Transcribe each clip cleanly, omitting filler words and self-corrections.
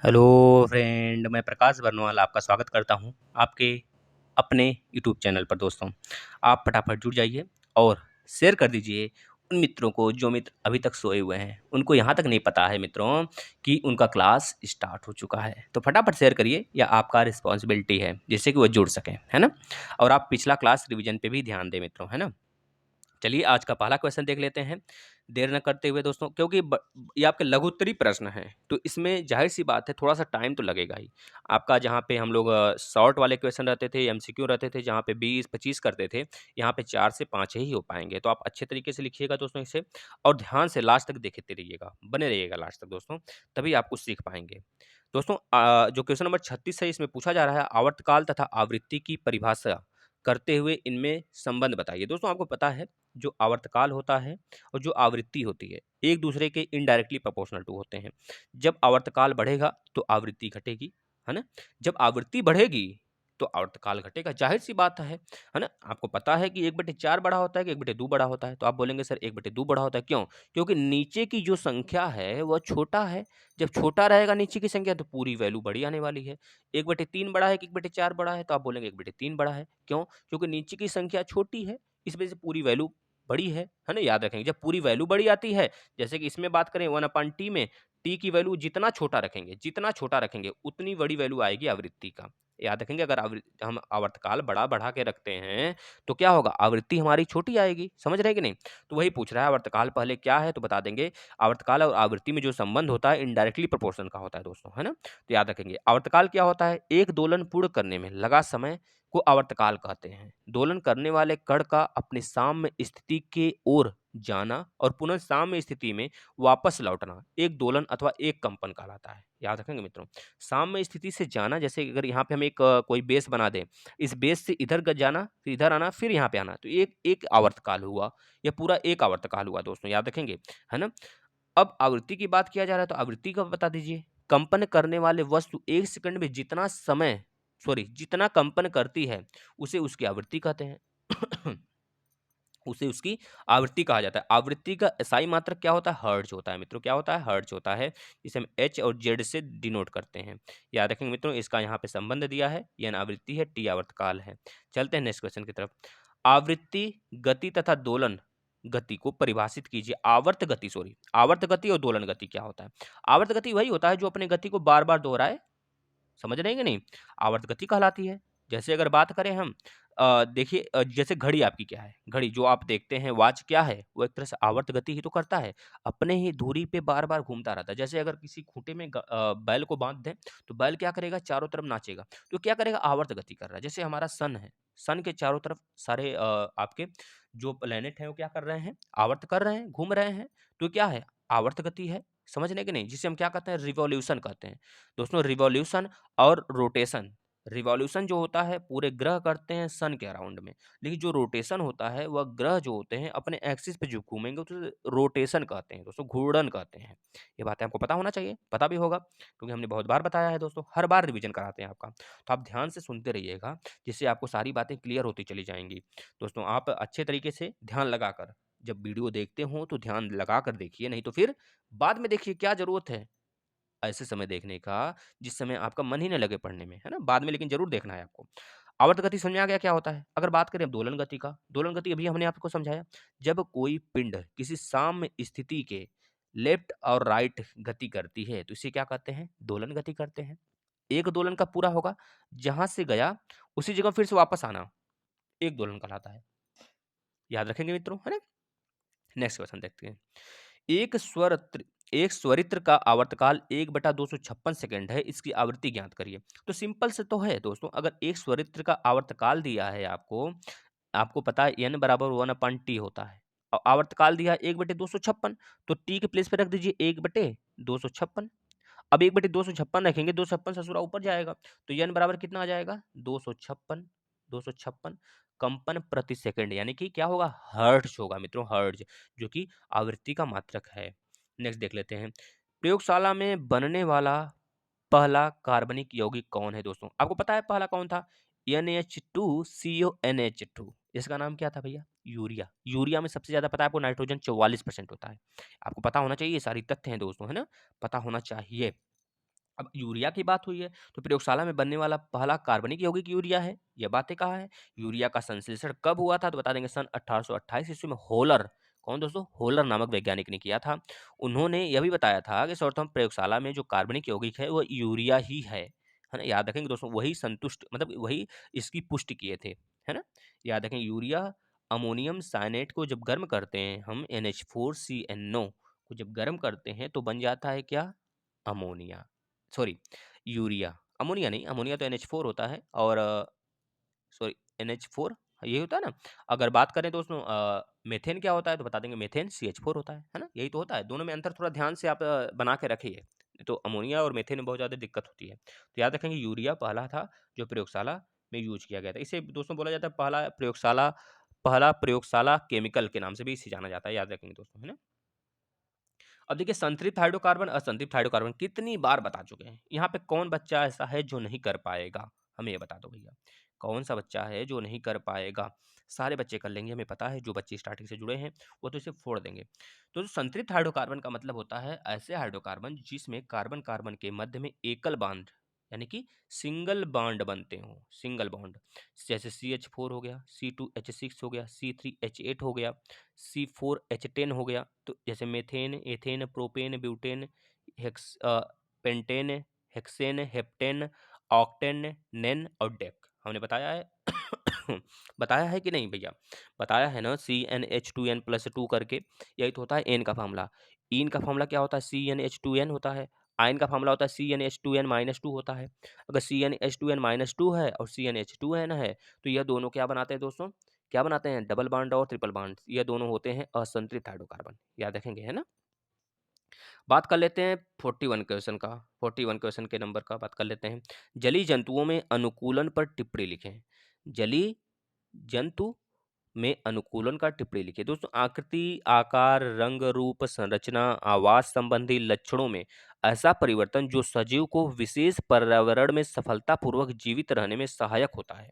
Hello friend, मैं प्रकाश बरनवाल आपका स्वागत करता हूं आपके अपने यूट्यूब चैनल पर। दोस्तों, आप फटाफट जुड़ जाइए और शेयर कर दीजिए उन मित्रों को जो मित्र अभी तक सोए हुए हैं। उनको यहाँ तक नहीं पता है मित्रों कि उनका क्लास स्टार्ट हो चुका है, तो फटाफट शेयर करिए, या आपका रिस्पॉन्सिबिलिटी है जिससे कि वो जुड़ सकें, है ना। और आप पिछला क्लास रिविजन पे भी ध्यान दें मित्रों, है ना। चलिए आज का पहला क्वेश्चन देख लेते हैं, देर न करते हुए दोस्तों, क्योंकि ये आपके लघुत्तरी प्रश्न है, तो इसमें जाहिर सी बात है थोड़ा सा टाइम तो लगेगा ही। आपका जहाँ पे हम लोग शॉर्ट वाले क्वेश्चन रहते थे, एमसीक्यू रहते थे, जहाँ पे 20-25 करते थे, यहाँ पे 4 से 5 ही हो पाएंगे। तो आप अच्छे तरीके से लिखिएगा दोस्तों इसे, और ध्यान से लास्ट तक देखते रहिएगा, बने रहिएगा लास्ट तक दोस्तों, तभी आप कुछ सीख पाएंगे। दोस्तों, जो क्वेश्चन नंबर 36 है, इसमें पूछा जा रहा है आवर्तकाल तथा आवृत्ति की परिभाषा करते हुए इनमें संबंध बताइए। दोस्तों, आपको पता है जो आवर्तकाल होता है और जो आवृत्ति होती है, एक दूसरे के इनडायरेक्टली प्रोपोर्शनल टू होते हैं। जब आवर्तकाल बढ़ेगा तो आवृत्ति घटेगी, है ना। जब आवृत्ति बढ़ेगी तो आवर्तकाल घटेगा, जाहिर सी बात है ना। आपको पता है कि 1/4 बड़ा होता है कि 1/2 बड़ा होता है, तो आप बोलेंगे सर 1/2 बड़ा होता है, क्यों? क्योंकि नीचे की जो संख्या है वह छोटा है। जब छोटा रहेगा नीचे की संख्या तो पूरी वैल्यू बड़ी आने वाली है। 1/3 बड़ा है कि 1/4 बड़ा है, तो आप बोलेंगे 1/3 बड़ा है, क्यों? क्योंकि नीचे की संख्या छोटी है, इस वजह से पूरी वैल्यू बड़ी है ना। याद रखेंगे, जब पूरी वैल्यू बड़ी आती है, जैसे कि इसमें बात करें 1/t में, t की वैल्यू जितना छोटा रखेंगे उतनी बड़ी वैल्यू आएगी आवृत्ति का। याद रखेंगे, अगर हम आवर्तकाल बड़ा बढ़ा के रखते हैं तो क्या होगा, आवृत्ति हमारी छोटी आएगी। समझ रहे कि नहीं? तो वही पूछ रहा है आवर्तकाल पहले क्या है, तो बता देंगे आवर्तकाल और आवृत्ति में जो संबंध होता है इनडायरेक्टली प्रोपोर्शनल का होता है दोस्तों, है ना। तो याद रखेंगे आवर्तकाल क्या होता है, एक दोलन पूर्ण करने में लगा समय को आवर्तकाल कहते हैं। दोलन करने वाले कण का अपने साम्य स्थिति के ओर जाना और पुनः साम्य स्थिति में वापस लौटना एक दोलन अथवा एक कंपन कहलाता है। याद रखेंगे मित्रों, साम्य स्थिति से जाना, जैसे अगर यहाँ पे हम एक कोई बेस बना दें, इस बेस से इधर जाना, फिर इधर आना, फिर यहाँ पे आना, तो एक एक आवर्तकाल हुआ, यह पूरा एक आवर्तकाल हुआ दोस्तों, याद रखेंगे, है ना। अब आवृत्ति की बात किया जा रहा है, तो आवृत्ति का बता दीजिए। कंपन करने वाले वस्तु 1 सेकंड में जितना कंपन करती है, उसे उसकी आवृत्ति कहते हैं। उसे उसकी आवृत्ति कहा जाता है। आवृत्ति का एसआई मात्रक क्या होता है, हर्ट्ज होता है मित्रों। क्या होता है, हर्ट्ज होता है, जिसे हम एच और जेड से डिनोट करते हैं। याद रखेंगे मित्रों, इसका यहाँ पे संबंध दिया है, एन आवृत्ति है, टी आवर्तकाल है। चलते हैं नेक्स्ट क्वेश्चन की तरफ। आवृत्ति गति तथा दोलन गति को परिभाषित कीजिए। आवर्त गति और दोलन गति क्या होता है? आवर्त गति वही होता है जो अपने गति को बार बार दोहराए। समझ रहे हैं कि नहीं? आवर्त गति कहलाती है। जैसे अगर बात करें हम, देखिए, जैसे घड़ी आपकी क्या है, घड़ी जो आप देखते हैं, वॉच क्या है, वो एक तरह से आवर्त गति ही तो करता है, अपने ही धुरी पे बार बार घूमता रहता है। जैसे अगर किसी खूंटे में बैल को बांध दें, तो बैल क्या करेगा, चारों तरफ नाचेगा, तो क्या करेगा, आवर्त गति कर रहा है। जैसे हमारा सन है, सन के चारों तरफ सारे आपके जो प्लेनेट हैं वो क्या कर रहे हैं, आवर्त कर रहे हैं, घूम रहे हैं, तो क्या है, आवर्त गति है। समझ रहे कि नहीं? जिसे हम क्या कहते हैं, रिवॉल्यूशन कहते हैं दोस्तों। रिवॉल्यूशन और रोटेशन, रिवॉल्यूशन जो होता है पूरे ग्रह करते हैं सन के अराउंड में, लेकिन जो रोटेशन होता है वह ग्रह जो होते हैं अपने एक्सिस पे जो घूमेंगे उसे रोटेशन कहते हैं दोस्तों, घूर्णन कहते हैं। ये बातें आपको पता होना चाहिए, पता भी होगा, क्योंकि हमने बहुत बार बताया है दोस्तों, हर बार रिवीजन कराते हैं आपका। तो आप ध्यान से सुनते रहिएगा, जिससे आपको सारी बातें क्लियर होती चली जाएंगी। दोस्तों, आप अच्छे तरीके से ध्यान लगाकर जब वीडियो देखते हो तो ध्यान लगाकर देखिए, नहीं तो फिर बाद में देखिए, क्या जरूरत है ऐसे समय देखने का जिस समय आपका मन ही ना लगे पढ़ने में, है ना। बाद में लेकिन जरूर देखना है आपको। आवर्त गति समझ में आ गया क्या होता है? अगर बात करें अब दोलन गति का, दोलन गति अभी हमने आपको समझाया। जब कोई पिंड किसी साम्य स्थिति के लेफ्ट और राइट गति करती है तो इसे क्या कहते हैं, दोलन गति करते हैं। एक दोलन का पूरा होगा, जहां से गया उसी जगह फिर से वापस आना, एक दोलन कहलाता है। याद रखेंगे मित्रों, है ना। नेक्स्ट क्वेश्चन देखते हैं। एक स्वरत्र एक स्वरित्र का आवर्तकाल 1/256 सेकंड है, इसकी आवृत्ति ज्ञात करिए। तो सिंपल से तो है दोस्तों, अगर एक स्वरित्र का आवर्तकाल दिया है आपको, आपको पता है n बराबर 1/t होता है, और आवर्तकाल दिया है 1/256, तो t के प्लेस पे रख दीजिए 1/256। अब 1/256 रखेंगे, 256 ससुरा ऊपर जाएगा, तो n बराबर कितना आ जाएगा, 256 कंपन प्रति सेकंड, यानी कि क्या होगा, हर्ट्ज होगा मित्रों, हर्ट्ज, जो कि आवृत्ति का मात्रक है। नेक्स्ट देख लेते हैं। प्रयोगशाला में बनने वाला पहला कार्बनिक यौगिक कौन है दोस्तों? आपको पता है पहला कौन था, NH2CONH2। इसका नाम क्या था भैया, यूरिया। यूरिया में सबसे ज्यादा पता है आपको, नाइट्रोजन 44% होता है। आपको पता होना चाहिए, ये सारी तथ्य हैं दोस्तों, है ना, पता होना चाहिए। अब यूरिया की बात हुई है, तो प्रयोगशाला में बनने वाला पहला कार्बनिक यौगिक यूरिया है, यह बातें कहा है। यूरिया का संश्लेषण कब हुआ था? तो बता देंगे सन 1828 ईस्वी में होलर, कौन दोस्तों? होलर नामक वैज्ञानिक ने किया था। उन्होंने यह भी बताया था कि सर्वप्रथम प्रयोगशाला में जो कार्बनिक यौगिक है वो यूरिया ही है ना? याद रखेंगे दोस्तों, वही संतुष्ट मतलब वही इसकी पुष्टि किए थे, है ना? याद रखें, यूरिया अमोनियम साइनेट को जब गर्म करते हैं हम NH4CnO को जब गर्म करते हैं तो बन जाता है क्या? अमोनिया, सॉरी यूरिया, अमोनिया नहीं, अमोनिया तो NH4 होता है और सॉरी NH4 यही होता है ना। अगर बात करें दोस्तों मेथेन क्या होता है, तो बता देंगे मेथेन CH4 होता है ना, यही तो होता है। दोनों में अंतर थोड़ा ध्यान से आप बना के रखिए, नहीं तो अमोनिया और मेथेन में बहुत ज़्यादा दिक्कत होती है। तो याद रखेंगे यूरिया पहला था जो प्रयोगशाला में यूज किया गया था। इसे दोस्तों बोला जाता है पहला प्रयोगशाला केमिकल के नाम से भी इसे जाना जाता है, याद रखेंगे दोस्तों, है ना। अब देखिए, संतृप्त हाइड्रोकार्बन असंतृप्त हाइड्रोकार्बन कितनी बार बता चुके हैं। यहाँ पे कौन बच्चा ऐसा है जो नहीं कर पाएगा, हमें ये बता दो भैया। कौन सा बच्चा है जो नहीं कर पाएगा? सारे बच्चे कर लेंगे, हमें पता है। जो बच्चे स्टार्टिंग से जुड़े हैं वो तो इसे फोड़ देंगे। तो जो संतृप्त हाइड्रोकार्बन का मतलब होता है ऐसे हाइड्रोकार्बन जिसमें कार्बन कार्बन के मध्य में एकल बांड यानी कि सिंगल बॉन्ड बनते हो, सिंगल बॉन्ड। जैसे CH4 हो गया, C2H6 हो गया, C3H8 हो गया, C4H10 हो गया। तो जैसे methane, ethane, propane, butane, pentane, hexane, heptane, octane, नेन और डेक, हमने बताया है। बताया है कि नहीं भैया? बताया है ना, CnH2n+2 करके, यही तो होता है एन का फार्मूला। इन का फार्मूला क्या होता है? CnH2n होता है। आयन का फार्मूला होता है CnH2n-2 होता है। अगर CnH2n-2 है और CnH2n है तो यह दोनों क्या बनाते हैं दोस्तों? क्या बनाते हैं? डबल बॉन्ड और ट्रिपल बॉन्ड। ये दोनों होते हैं असंतृप्त हाइड्रोकार्बन, याद रखेंगे, है ना। बात कर लेते हैं 41 क्वेश्चन का, 41 क्वेश्चन के नंबर का बात कर लेते हैं। जलीय जंतुओं में अनुकूलन पर टिप्पणी लिखें। जलीय जंतु में अनुकूलन का टिप्पणी लिखिए। दोस्तों, आकृति, आकार, रंग, रूप, संरचना, आवास संबंधी लक्षणों में ऐसा परिवर्तन जो सजीव को विशेष पर्यावरण में सफलतापूर्वक जीवित रहने में सहायक होता है,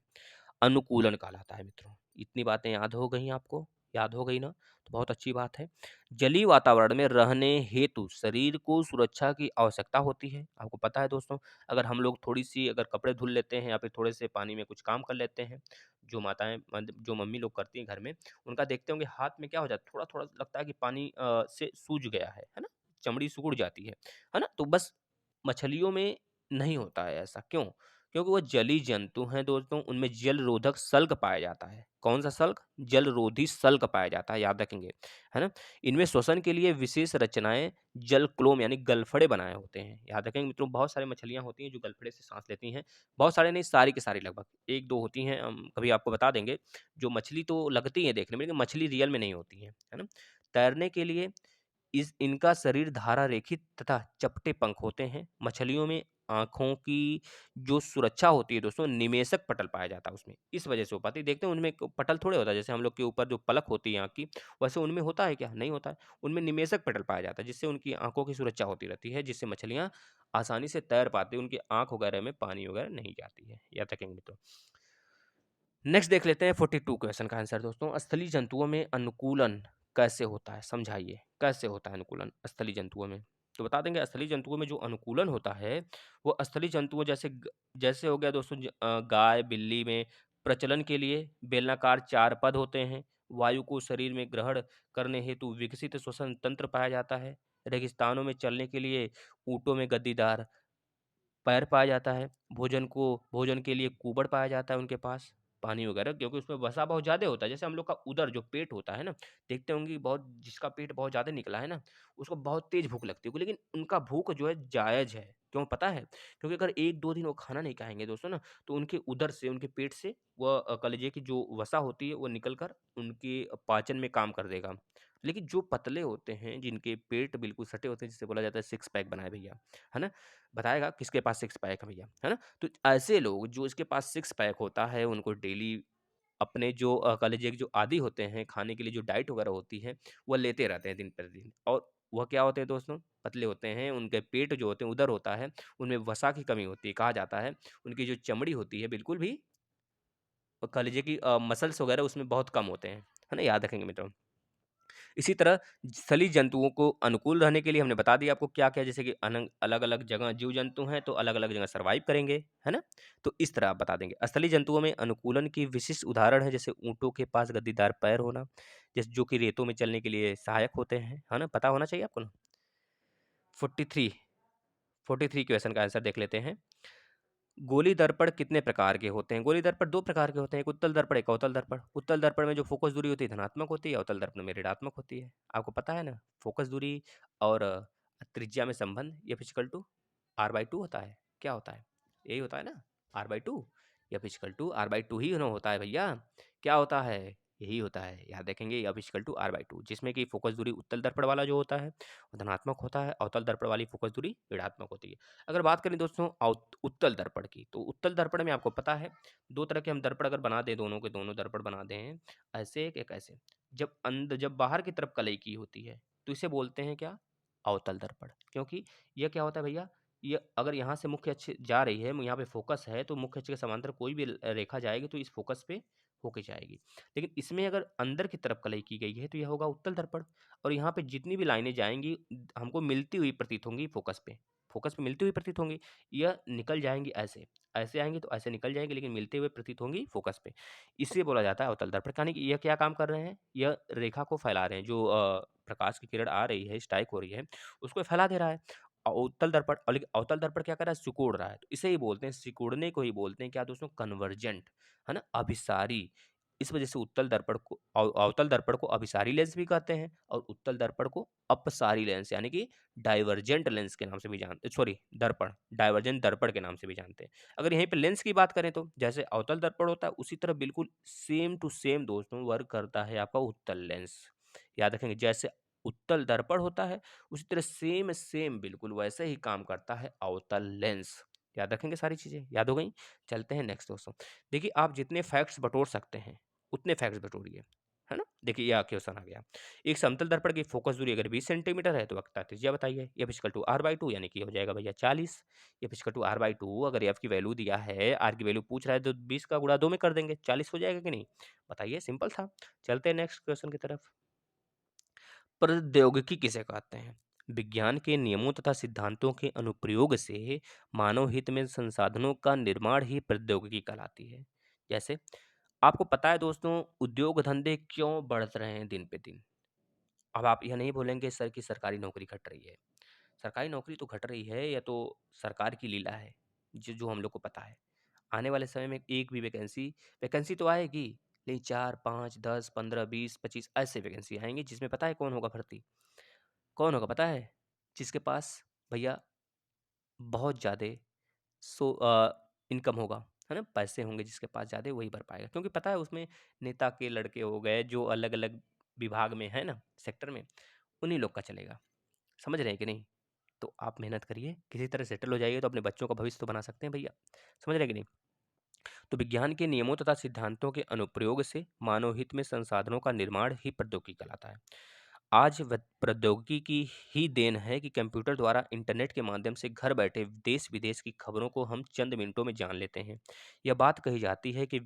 अनुकूलन कहलाता है मित्रों। इतनी बातें याद हो गई आपको? याद हो गई ना, तो बहुत अच्छी बात है। जलीय वातावरण में रहने हेतु शरीर को सुरक्षा की आवश्यकता होती है, आपको पता है दोस्तों। अगर हम लोग थोड़ी सी अगर कपड़े धुल लेते हैं या फिर थोड़े से पानी में कुछ काम कर लेते हैं, जो माताएं मतलब जो मम्मी लोग करती हैं घर में, उनका देखते होंगे हाथ में क्या हो जाता है, थोड़ा थोड़ा लगता है कि पानी से सूज गया है ना, चमड़ी सिकुड़ जाती है ना। तो बस मछलियों में नहीं होता है ऐसा, क्यों? क्योंकि वो जलीय जंतु हैं दोस्तों, उनमें जल रोधक सल्क पाया जाता है। कौन सा सल्क? जल रोधी सल्क पाया जाता है, याद रखेंगे, है ना। इनमें श्वसन के लिए विशेष रचनाएं जल क्लोम यानी गलफड़े बनाए होते हैं, याद रखेंगे मित्रों। बहुत सारी मछलियां होती हैं जो गलफड़े से सांस लेती हैं, बहुत सारे नहीं, सारी की सारी लगभग, एक दो होती हैं, हम कभी आपको बता देंगे। जो मछली तो लगती है देखने में, लेकिन मछली रियल में नहीं होती है ना। तैरने के लिए इस इनका शरीर धारा रेखित तथा चपटे पंख होते हैं। मछलियों में आँखों की जो सुरक्षा होती है दोस्तों, निमेषक पटल पाया जाता है उसमें, इस वजह से हो पाती है। देखते हैं उनमें एक पटल थोड़े होता है, जैसे हम लोग के ऊपर जो पलक होती है आँख की, वैसे उनमें होता है क्या? नहीं होता है। उनमें निमेषक पटल पाया जाता है, जिससे उनकी आँखों की सुरक्षा होती रहती है, जिससे मछलियाँ आसानी से तैर पाती हैं, उनकी आँख वगैरह में पानी वगैरह नहीं जाती है, याद रखेंगे मित्रों। नेक्स्ट देख लेते हैं 42 क्वेश्चन का आंसर दोस्तों। स्थलीय जंतुओं में अनुकूलन कैसे होता है, समझाइए कैसे होता है अनुकूलन स्थलीय जंतुओं में। तो बता देंगे, स्थलीय जंतुओं में जो अनुकूलन होता है वो स्थलीय जंतुओं जैसे हो गया दोस्तों, गाय बिल्ली में प्रचलन के लिए बेलनाकार 4 पद होते हैं। वायु को शरीर में ग्रहण करने हेतु विकसित श्वसन तंत्र पाया जाता है। रेगिस्तानों में चलने के लिए ऊँटों में गद्दीदार पैर पाया जाता है। भोजन के लिए कुबड़ पाया जाता है उनके पास, पानी वगैरह, क्योंकि उसमें वसा बहुत ज़्यादा होता है। जैसे हम लोग का उदर जो पेट होता है ना, देखते होंगे बहुत, जिसका पेट बहुत ज़्यादा निकला है ना, उसको बहुत तेज़ भूख लगती है, लेकिन उनका भूख जो है जायज़ है। क्यों पता है? क्योंकि अगर 1-2 दिन वो खाना नहीं खाएँगे दोस्तों ना, तो उनके उदर से, उनके पेट से वह कलेजे की जो वसा होती है वो निकल कर उनके पाचन में काम कर देगा। लेकिन जो पतले होते हैं, जिनके पेट बिल्कुल सटे होते हैं, जिसे बोला जाता है सिक्स पैक बनाए भैया, है ना? बताएगा किसके पास सिक्स पैक है भैया, है ना। तो ऐसे लोग जो इसके पास सिक्स पैक होता है, उनको डेली अपने जो कह लीजिए कि जो आदी होते हैं खाने के लिए, जो डाइट वगैरह होती है वह लेते रहते हैं दिन प्रतिदिन। और वह क्या होते हैं दोस्तों? पतले होते हैं। उनके पेट जो होते हैं, उदर होता है, उनमें वसा की कमी होती है। कहा जाता है उनकी जो चमड़ी होती है बिल्कुल भी, कह लीजिए कि मसल्स वगैरह उसमें बहुत कम होते हैं, है ना, याद रखेंगे मित्रों। इसी तरह स्थलीय जंतुओं को अनुकूल रहने के लिए हमने बता दिया आपको क्या-क्या, जैसे कि अलग-अलग जगह जीव-जंतु हैं, तो अलग-अलग जगह सर्वाइव करेंगे, है ना? तो इस तरह आप बता देंगे। स्थलीय जंतुओं में अनुकूलन की विशिष्ट उदाहरण है, जैसे ऊँटों के पास गद्दीदार पैर होना, जैसे जो कि रेतों में चलने के लिए सहायक होते हैं, है ना? पता होना चाहिए आपको ना। 43 43 क्वेश्चन का आंसर देख लेते हैं। गोली दर्पण कितने प्रकार के होते हैं? गोली दर्पण 2 प्रकार के होते हैं, एक उत्तल दर्पण, एक अवतल दर्पण। उत्तल दर्पण में जो फोकस दूरी होती है धनात्मक होती है, अवतल दर्पण में ऋणात्मक होती है। आपको पता है ना, फोकस दूरी और त्रिज्या में संबंध F इक्वल टू R/2 होता है। क्या होता है? यही होता है ना, R/2। F equal to R/2 ही ना होता है भैया। क्या होता है? यही होता है। याद रखेंगे, F इक्वल टू R/2, जिसमें कि फोकस दूरी उत्तल दर्पण वाला जो होता है, वो धनात्मक होता है, अवतल दर्पण वाली फोकस दूरी ऋणात्मक होती है। अगर बात करें दोस्तों उत्तल दर्पण की, तो उत्तल दर्पण में आपको पता है 2 तरह के हम दर्पण अगर बना दें, दोनों के दोनों दर्पण बना दें, ऐसे एक ऐसे। जब बाहर की तरफ कलई की होती है, तो इसे बोलते हैं क्या? अवतल दर्पण। क्योंकि यह क्या होता है भैया, ये अगर यहाँ से मुख्य अक्ष जा रही है, यहाँ पे फोकस है, तो मुख्य अक्ष के समांतर कोई भी रेखा जाएगी तो इस फोकस पे होके जाएगी। लेकिन इसमें अगर अंदर की तरफ कलई की गई है, तो यह होगा उत्तल दर्पण। और यहाँ पे जितनी भी लाइनें जाएँगी, हमको मिलती हुई प्रतीत होंगी फोकस पे मिलती हुई प्रतीत होंगी। यह निकल जाएँगी ऐसे, ऐसे आएँगी तो ऐसे निकल जाएँगी, लेकिन मिलते हुए प्रतीत होंगी फोकस पे। इसे बोला जाता है अवतल दर्पण। यानी कि यह क्या काम कर रहे हैं? यह रेखा को फैला रहे हैं, जो प्रकाश की किरण आ रही है, स्ट्राइक हो रही है, उसको फैला दे रहा है। उत्तल दर्पण, और लेकिन अवतल दर्पण क्या कर रहा है? सिकुड़ रहा है। तो इसे ही बोलते हैं, सिकुड़ने को ही बोलते हैं क्या दोस्तों? कन्वर्जेंट, है ना? अभिसारी। इस वजह से उत्तल दर्पण को अवतल दर्पण को अभिसारी लेंस भी कहते हैं, और उत्तल दर्पण को अपसारी लेंस यानी कि डाइवर्जेंट लेंस के नाम से भी जानते, सॉरी, दर्पण, डाइवर्जेंट दर्पण के नाम से भी जानते हैं। अगर यहीं पे लेंस की बात करें, तो जैसे अवतल दर्पण होता है, उसी तरह बिल्कुल सेम टू सेम दोस्तों वर्क करता है आपका उत्तल लेंस। याद रखेंगे, जैसे उत्तल दर्पण होता है, उसी तरह सेम सेम बिल्कुल वैसे ही काम करता है अवतल लेंस। याद रखेंगे, सारी चीजें याद हो गई। चलते हैं नेक्स्ट दोस्तों। देखिए, आप जितने फैक्ट्स बटोर सकते हैं उतने फैक्ट्स बटोरिए, है ना? देखिए, यह क्वेश्चन आ गया। एक समतल दर्पण की फोकस दूरी अगर 20 सेंटीमीटर है, तो वक्रता त्रिज्या बताइए। F इक्वल टू R/2, यानी कि हो जाएगा भैया 40। F इक्वल टू R/2, अगर F की वैल्यू दिया है, R की वैल्यू पूछ रहा है, तो 20 का गुणा 2 में कर देंगे, 40 हो जाएगा कि नहीं? बताइए, सिंपल था। चलते हैं नेक्स्ट क्वेश्चन की तरफ। प्रौद्योगिकी किसे कहते हैं? विज्ञान के नियमों तथा सिद्धांतों के अनुप्रयोग से मानव हित में संसाधनों का निर्माण ही प्रौद्योगिकी कहलाती है। जैसे आपको पता है दोस्तों, उद्योग धंधे क्यों बढ़ रहे हैं दिन पे दिन? अब आप यह नहीं बोलेंगे सर कि सरकारी नौकरी घट रही है। सरकारी नौकरी तो घट रही है, या तो सरकार की लीला है, जो जो हम लोग को पता है। आने वाले समय में एक भी वैकेंसी वैकेंसी तो आएगी, लेकिन 4, 5, 10, 15, 20, 25 ऐसे वैकेंसी आएँगी, जिसमें पता है कौन होगा भर्ती? कौन होगा पता है? जिसके पास भैया बहुत ज़्यादा इनकम होगा, है ना? पैसे होंगे जिसके पास ज़्यादा, वही भर पाएगा। क्योंकि पता है उसमें नेता के लड़के हो गए, जो अलग-अलग विभाग में है ना, सेक्टर में, उन्हीं लोग का चलेगा। समझ रहे हैं कि नहीं? तो आप मेहनत करिए, किसी तरह सेटल हो जाइए, तो अपने बच्चों का भविष्य तो बना सकते हैं भैया। समझ रहे हैं कि नहीं? तो विज्ञान के नियमों तथा सिद्धांतों के अनुप्रयोग से मानव हित में संसाधनों का निर्माण ही प्रौद्योगिकी कहलाता है। आज प्रौद्योगिकी की ही देन है कि कंप्यूटर द्वारा इंटरनेट के माध्यम से घर बैठे देश विदेश की खबरों को हम चंद मिनटों में जान लेते हैं। यह बात कही जाती है कि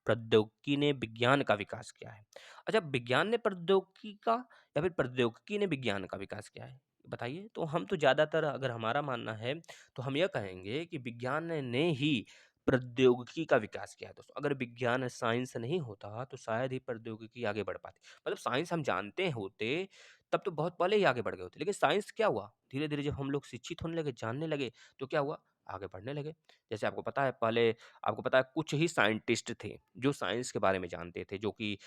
प्रौद्योगिकी ने विज्ञान का विकास किया है। अच्छा, विज्ञान ने प्रौद्योगिकी का, या फिर प्रौद्योगिकी ने विज्ञान का विकास किया है? बताइए। तो हम तो ज़्यादातर, अगर हमारा मानना है, तो हम यह कहेंगे कि विज्ञान ने ही प्रौद्योगिकी का विकास किया है दोस्तों। अगर विज्ञान साइंस नहीं होता, तो शायद ही प्रौद्योगिकी आगे बढ़ पाती। मतलब साइंस हम जानते होते, तब तो बहुत पहले ही आगे बढ़ गए होते। लेकिन साइंस क्या हुआ, धीरे धीरे जब हम लोग शिक्षित होने लगे, जानने लगे, तो क्या हुआ, आगे बढ़ने लगे। जैसे आपको पता है, पहले आपको पता है कुछ ही साइंटिस्ट थे जो साइंस के बारे में जानते थे, जो कि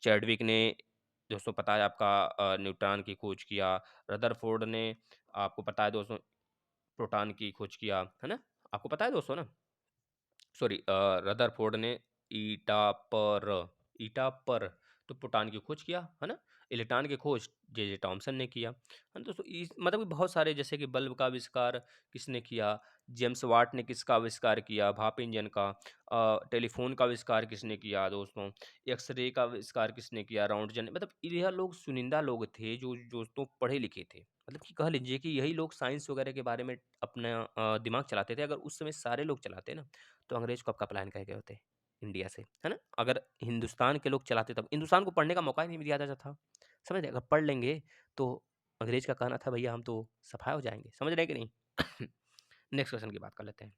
चैडविक ने, दोस्तों पता है आपका, न्यूट्रॉन की खोज किया। रदरफोर्ड ने, आपको पता है दोस्तों, प्रोटॉन की खोज किया, है ना? आपको पता है दोस्तों ना, सॉरी, रदरफोर्ड ने ईटा पर ईटा पर तो प्रोटॉन की खोज किया, है ना? इलेक्ट्रॉन की खोज जे टॉमसन ने किया, है ना दोस्तों? मतलब कि बहुत सारे, जैसे कि बल्ब का आविष्कार किसने किया? जेम्स वाट ने किसका आविष्कार किया? भाप इंजन का। टेलीफोन का आविष्कार किसने किया दोस्तों? एक्सरे का आविष्कार किसने किया? राउंटजन ने। मतलब यह लोग चुनिंदा लोग थे, जो दोस्तों पढ़े लिखे थे। मतलब कि कह लीजिए कि यही लोग साइंस वगैरह के बारे में अपना दिमाग चलाते थे। अगर उस समय सारे लोग चलाते ना, तो अंग्रेज को आपका पलायन कर गए होते। इंडिया से, है ना? अगर हिंदुस्तान के लोग चलाते तब हिंदुस्तान को पढ़ने का मौका ही नहीं दिया जाता था। समझ रहे? अगर पढ़ लेंगे तो अंग्रेज़ का कहना था भैया हम तो सफाया हो जाएँगे। समझ रहे हैं कि नहीं? नेक्स्ट क्वेश्चन की बात कर लेते हैं।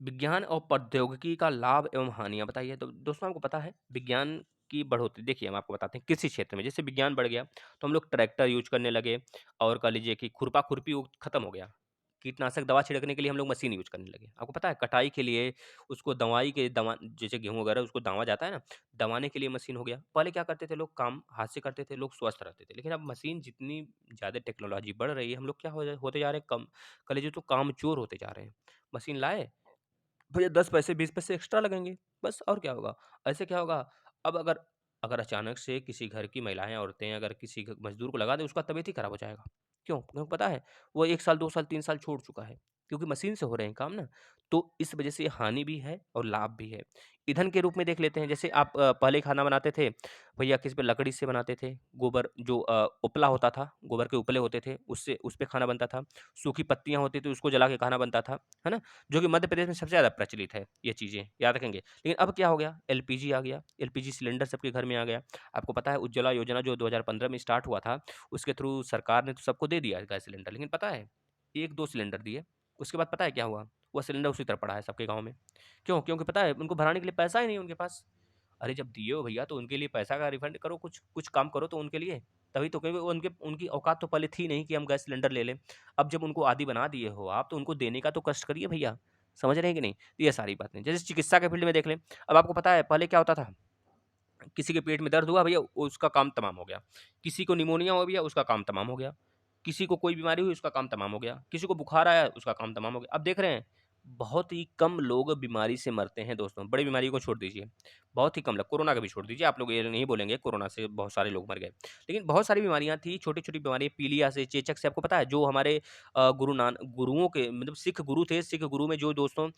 विज्ञान और प्रौद्योगिकी का लाभ एवं हानियाँ बताइए। तो दोस्तों आपको पता है विज्ञान की बढ़ोतरी देखिए हम आपको बताते हैं कृषि क्षेत्र में जैसे विज्ञान बढ़ गया तो हम लोग ट्रैक्टर यूज़ करने लगे और कह लीजिए कि खुरपा-खुरपी वो खत्म हो गया। कीटनाशक दवा छिड़कने के लिए हम लोग मशीन यूज़ करने लगे। आपको पता है कटाई के लिए उसको दवाई के दवा जैसे गेहूँ वगैरह उसको दावा जाता है ना, दबाने के लिए मशीन हो गया। पहले क्या करते थे लोग काम हाथ से करते थे, लोग स्वस्थ रहते थे। लेकिन अब मशीन जितनी ज़्यादा टेक्नोलॉजी बढ़ रही है, हम लोग क्या होते जा रहे हैं कम कह लीजिए तो कामचोर होते जा रहे हैं। मशीन लाए भैया 10 पैसे 20 पैसे एक्स्ट्रा लगेंगे, बस और क्या होगा? ऐसे क्या होगा? अब अगर अगर अचानक से किसी घर की महिलाएँ, औरतें अगर किसी घ मज़दूर को लगा दें, उसका तबीयत ही खराब हो जाएगा। क्यों? क्योंकि पता है, वो 1 साल, 2 साल, 3 साल छोड़ चुका है, क्योंकि मशीन से हो रहे हैं काम ना। तो इस वजह से हानि भी है और लाभ भी है। ईंधन के रूप में देख लेते हैं, जैसे आप पहले खाना बनाते थे, भैया किस पे लकड़ी से बनाते थे, गोबर जो उपला होता था, गोबर के उपले होते थे, उससे उस पे खाना बनता था। सूखी पत्तियाँ होती थी, उसको जला के खाना बनता था, है ना? जो कि मध्य प्रदेश में सबसे ज़्यादा प्रचलित है ये चीज़ें, याद रखेंगे। लेकिन अब क्या हो गया? एलपीजी आ गया, एलपीजी सिलेंडर सबके घर में आ गया। आपको पता है उज्ज्वला योजना जो 2015 में स्टार्ट हुआ था, उसके थ्रू सरकार ने तो सबको दे दिया गैस सिलेंडर, लेकिन पता है 1-2 सिलेंडर दिए, उसके बाद पता है क्या हुआ? वो सिलेंडर उसी तरह पड़ा है सबके गाँव में। क्यों? क्योंकि पता है उनको भराने के लिए पैसा ही नहीं है उनके पास। अरे जब दिए हो भैया तो उनके लिए पैसा का रिफंड करो कुछ, कुछ काम करो तो उनके लिए। तभी तो क्योंकि वो उनके उनकी औकात तो पहले थी नहीं कि हम गैस सिलेंडर ले लें। अब जब उनको आदी बना दिए हो आप तो उनको देने का तो कष्ट करिए भैया। समझ रहे हैं कि नहीं? तो ये सारी बातें। जैसे चिकित्सा के फील्ड में देख लें, अब आपको पता है पहले क्या होता था? किसी के पेट में दर्द हुआ भैया उसका काम तमाम हो गया। किसी को निमोनिया हुआ भैया उसका काम तमाम हो गया। किसी को कोई बीमारी हुई उसका काम तमाम हो गया। किसी को बुखार आया उसका काम तमाम हो गया। अब देख रहे हैं बहुत ही कम लोग बीमारी से मरते हैं दोस्तों। बड़ी बीमारियों को छोड़ दीजिए। बहुत ही कम लोग कोरोना का भी छोड़ दीजिए। आप लोग ये नहीं बोलेंगे कोरोना से बहुत सारे लोग मर गए। लेकिन बहुत सारी बीमारियाँ थी, छोटी-छोटी बीमारियाँ पीलिया से, चेचक से आपको पता है जो हमारे गुरुओं के मतलब सिख गुरु थे, सिख गुरु में जो दोस्तों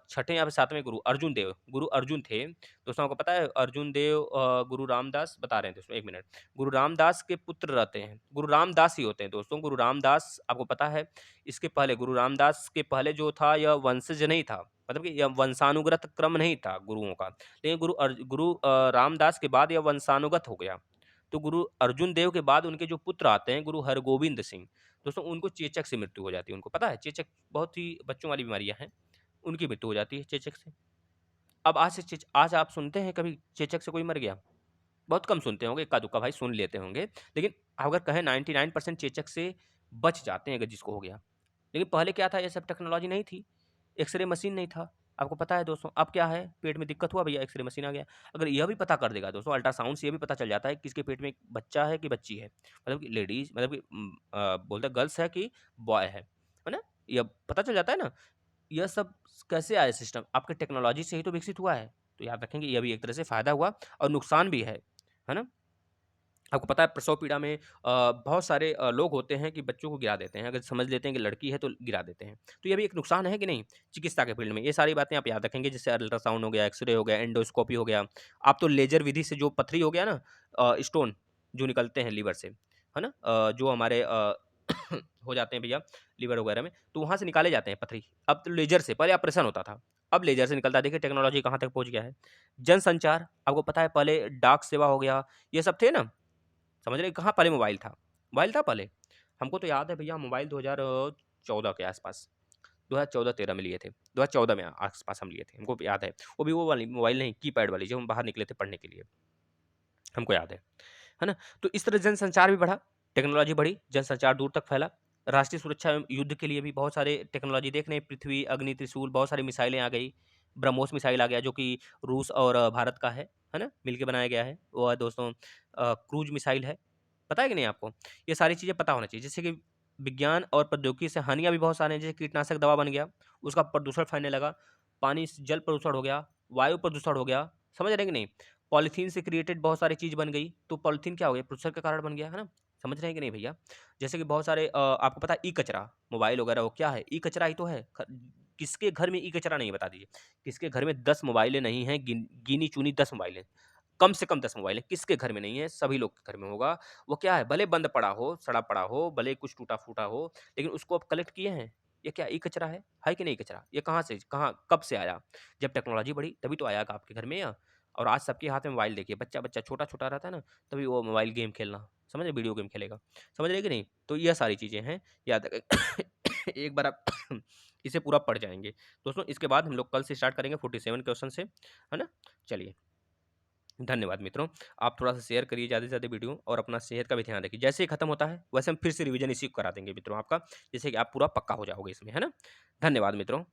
छठे या 7वें गुरु अर्जुन थे। दोस्तों आपको पता है अर्जुन देव गुरु रामदास बता रहे हैं दोस्तों 1 मिनट। गुरु रामदास के पुत्र रहते हैं, गुरु रामदास ही होते हैं दोस्तों। गुरु रामदास आपको पता है इसके पहले गुरु रामदास के पहले जो था यह वंशज नहीं था, मतलब कि यह वंशानुगत क्रम नहीं था गुरुओं का। लेकिन गुरु रामदास के बाद यह वंशानुगत हो गया। तो गुरु अर्जुन देव के बाद उनके जो पुत्र आते हैं गुरु हरगोविंद सिंह, दोस्तों उनको चेचक से मृत्यु हो जाती है। उनको पता है चेचक बहुत ही बच्चों वाली बीमारियाँ हैं, उनकी मृत्यु हो जाती है चेचक से। अब आज आप सुनते हैं कभी चेचक से कोई मर गया? बहुत कम सुनते होंगे, इक्का-दुक्का भाई सुन लेते होंगे। लेकिन अगर कहें 99% चेचक से बच जाते हैं अगर जिसको हो गया। लेकिन पहले क्या था ये सब टेक्नोलॉजी नहीं थी, एक्स-रे मशीन नहीं था। आपको पता है दोस्तों, अब क्या है पेट में दिक्कत हुआ भैया एक्स-रे मशीन आ गया। अगर यह भी पता कर देगा दोस्तों अल्ट्रासाउंड से ये भी पता चल जाता है किसके पेट में बच्चा है कि बच्ची है। मतलब कि लेडीज़ मतलब कि बोलते हैं गर्ल्स है कि बॉय है ना? ये पता चल जाता है ना? यह सब कैसे आया सिस्टम? आपके टेक्नोलॉजी से ही तो विकसित हुआ है। तो याद रखेंगे यह भी एक तरह से फ़ायदा हुआ और नुकसान भी है ना? आपको पता है प्रसव पीड़ा में बहुत सारे लोग होते हैं कि बच्चों को गिरा देते हैं। अगर समझ लेते हैं कि लड़की है तो गिरा देते हैं। तो ये भी एक नुकसान है कि नहीं? चिकित्सा के फील्ड में ये सारी बातें आप याद रखेंगे जैसे अल्ट्रासाउंड हो गया, एक्स-रे हो गया, एंडोस्कोपी हो गया। आप तो लेज़र विधि से जो पथरी हो गया ना स्टोन जो निकलते हैं लीवर से, है ना? जो हमारे हो जाते हैं भैया लीवर वगैरह में, तो वहाँ से निकाले जाते हैं पथरी। अब तो लेज़र से, पहले ऑपरेशन होता था, अब लेज़र से निकलता है। देखिए टेक्नोलॉजी कहाँ तक पहुँच गया है। जनसंचार, आपको पता है पहले डाक सेवा हो गया, ये सब थे ना? समझ रहे हैं? कहाँ पहले मोबाइल था पहले। हमको तो याद है भैया मोबाइल 2014 के आस-पास, 2014-13 में लिए थे। 2014 में आस-पास हम लिए थे, हमको याद है। वो भी वो वाली मोबाइल नहीं, कीपैड वाली, जब हम बाहर निकले थे पढ़ने के लिए, हमको याद है ना? तो इस तरह जनसंचार भी बढ़ा, टेक्नोलॉजी बढ़ी, जनसंचार दूर तक फैला। राष्ट्रीय सुरक्षा एवं युद्ध के लिए भी बहुत सारे टेक्नोलॉजी देख रहे हैं, पृथ्वी, अग्नि, त्रिशूल बहुत सारी मिसाइलें आ गई। ब्रह्मोस मिसाइल आ गया जो कि रूस और भारत का है ना? मिलके बनाया गया है। वो है दोस्तों क्रूज़ मिसाइल है। पता है कि नहीं आपको? ये सारी चीज़ें पता होना चाहिए। जैसे कि विज्ञान और प्रौद्योगिकी से हानियाँ भी बहुत सारे हैं, जैसे कीटनाशक दवा बन गया, उसका प्रदूषण फैलने लगा, पानी स जल प्रदूषण हो गया, वायु प्रदूषण हो गया, समझ रहे हैं कि नहीं? पॉलीथीन से क्रिएटेड बहुत सारी चीज़ बन गई, तो पॉलीथीन क्या हो गया? प्रदूषण का कारण बन गया, है ना? समझ रहे हैं कि नहीं भैया? जैसे कि बहुत सारे आपको पता है ई-कचरा, मोबाइल वगैरह वो क्या है? ई-कचरा ही तो है। किसके घर में ई-कचरा नहीं है बता दीजिए? किसके घर में 10 मोबाइलें नहीं हैं, गिनी-चुनी 10 मोबाइलें। कम से कम 10 मोबाइल है, किसके घर में नहीं है? सभी लोग के घर में होगा। वो क्या है? भले बंद पड़ा हो, सड़ा पड़ा हो, भले कुछ टूटा-फूटा हो, लेकिन उसको आप कलेक्ट किए हैं? ये क्या ई कचरा है कि नहीं कचरा? ये कहाँ से कहाँ कब से आया? जब टेक्नोलॉजी बढ़ी तभी तो आया आपके घर में और आज सबके हाथ में मोबाइल देखिए, बच्चा-बच्चा छोटा-छोटा रहता है ना, तभी वो मोबाइल गेम खेलना, समझ रहे? वीडियो गेम खेलेगा, समझ रहे हैं कि नहीं? तो ये सारी चीज़ें हैं, याद रखें। एक बार आप इसे पूरा पढ़ जाएँगे। दोस्तों इसके बाद हम लोग कल से स्टार्ट करेंगे 47 क्वेश्चन से, है ना? चलिए, धन्यवाद मित्रों। आप थोड़ा-सा शेयर करिए ज़्यादा से ज़्यादा वीडियो और अपना सेहत का भी ध्यान रखिए। जैसे ही खत्म होता है, वैसे हम फिर से रिवीजन इसी को करा देंगे मित्रों आपका, जिससे कि आप पूरा पक्का हो जाओगे इसमें, है ना? धन्यवाद मित्रों।